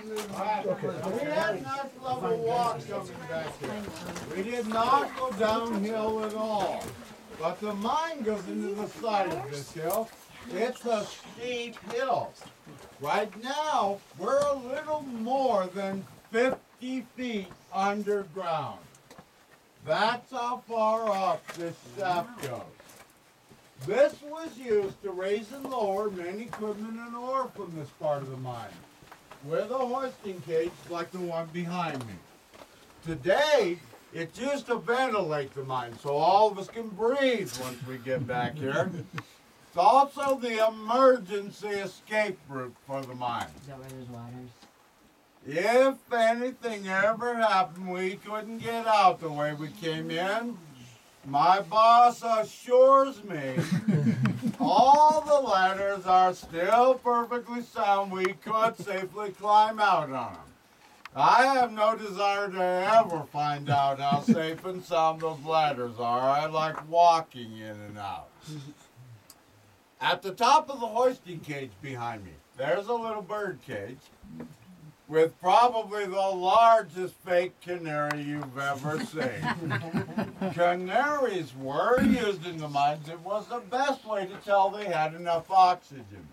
We had a nice level walk coming back here. We did not go downhill at all. But the mine goes into the side of this hill. It's a steep hill. Right now, we're a little more than 50 feet underground. That's how far up this shaft goes. This was used to raise and lower main equipment and ore from this part of the mine, with a hoisting cage like the one behind me. Today, it's used to ventilate the mine so all of us can breathe once we get back here. It's also the emergency escape route for the mine. Is that where there's ladders? If anything ever happened, we couldn't get out the way we came in, my boss assures me all the ladders are still perfectly sound. We could safely climb out on them. I have no desire to ever find out how safe and sound those ladders are. I like walking in and out. At the top of the hoisting cage behind me, there's a little bird cage with probably the largest fake canary you've ever seen. Canaries were used in the mines. It was the best way to tell they had enough oxygen.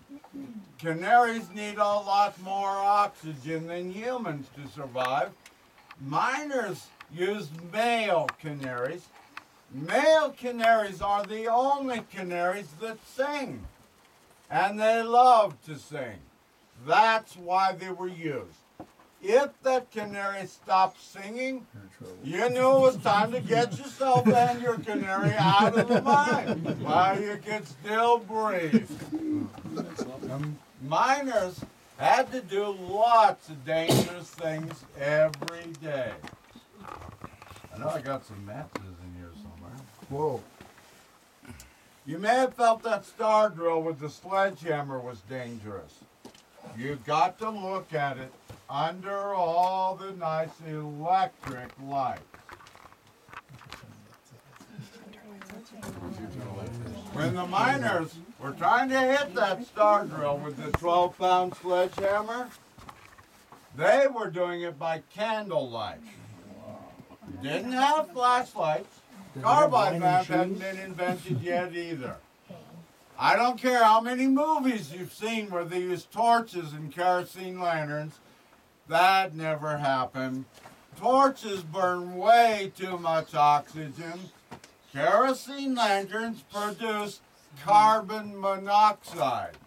Canaries need a lot more oxygen than humans to survive. Miners use male canaries. Male canaries are the only canaries that sing. And they love to sing. That's why they were used. If that canary stopped singing, you knew it was time to get yourself and your canary out of the mine while you could still breathe. Miners had to do lots of dangerous things every day. I know I got some matches in here somewhere. Whoa. You may have felt that star drill with the sledgehammer was dangerous. You got to look at it under all the nice electric lights. When the miners were trying to hit that star drill with the 12-pound sledgehammer, they were doing it by candlelight. Didn't have flashlights. Carbide lamp hadn't been invented yet either. I don't care how many movies you've seen where they use torches and kerosene lanterns. That never happened. Torches burn way too much oxygen. Kerosene lanterns produce carbon monoxide.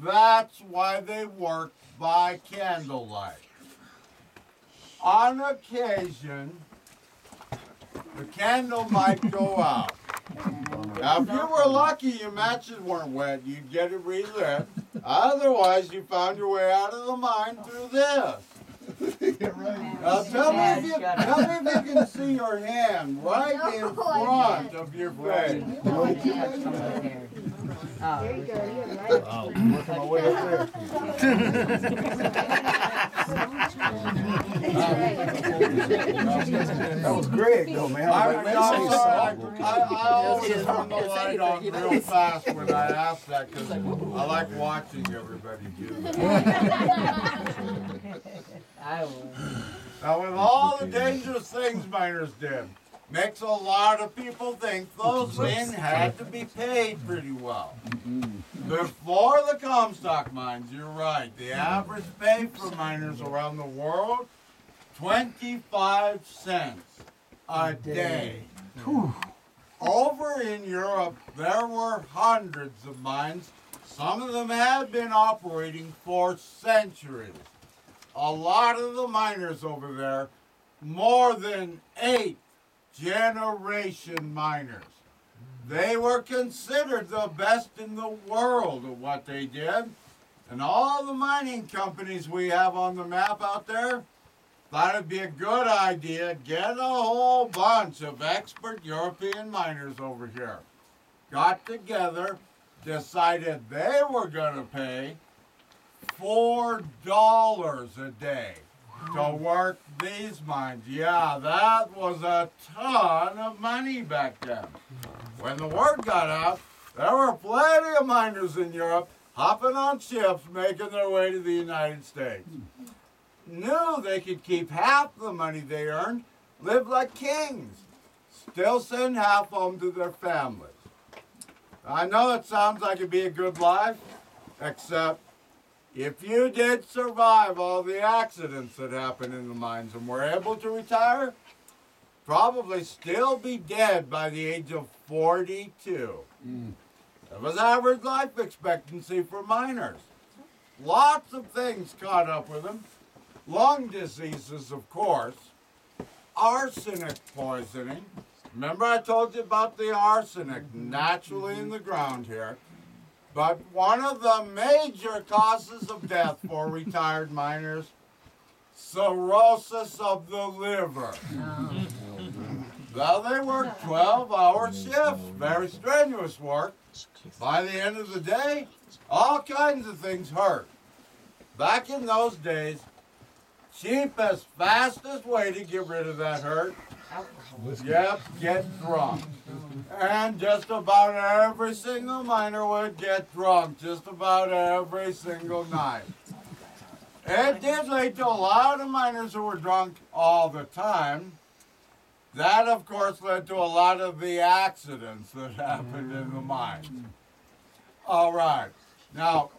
That's why they work by candlelight. On occasion, the candle might go out. Now, if you were lucky your matches weren't wet, you'd get it relit. Otherwise, you found your way out of the mine through this. Now, tell me if you can see your hand right in front of your face. There you go, you're right. Wow, I'm working my way up there. That was Greg, though, man. I always turn the light on real fast when I ask that because I like watching everybody do that. I will. Now, with all the dangerous things miners did, makes a lot of people think those men had to be paid pretty well. Before the Comstock mines, you're right, the average pay for miners around the world, 25 cents a day. Over in Europe, there were hundreds of mines. Some of them had been operating for centuries. A lot of the miners over there, more than 8 generation miners. They were considered the best in the world at what they did. And all the mining companies we have on the map out there thought it'd be a good idea to get a whole bunch of expert European miners over here. Got together, decided they were going to pay $4 a day to work these mines. Yeah, that was a ton of money back then. When the word got out, there were plenty of miners in Europe hopping on ships making their way to the United States. knew they could keep half the money they earned, live like kings, still send half home to their families. I know it sounds like it'd be a good life, except if you did survive all the accidents that happened in the mines and were able to retire, probably still be dead by the age of 42. That was average life expectancy for miners. Lots of things caught up with them. Lung diseases, of course. Arsenic poisoning. Remember I told you about the arsenic naturally in the ground here. But one of the major causes of death for retired miners, cirrhosis of the liver. Well, they work 12-hour shifts, very strenuous work. By the end of the day, all kinds of things hurt. Back in those days, cheapest, fastest way to get rid of that hurt, yep, get drunk. And just about every single miner would get drunk, just about every single night. It did lead to a lot of miners who were drunk all the time. That, of course, led to a lot of the accidents that happened in the mines. All right. Now,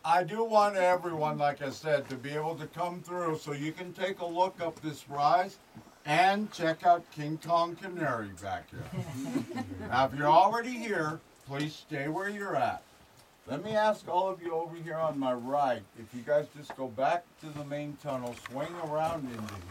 I do want everyone, like I said, to be able to come through so you can take a look up this rise and check out King Kong Canary back here. Now, if you're already here, please stay where you're at. Let me ask all of you over here on my right, if you guys just go back to the main tunnel, swing around into here.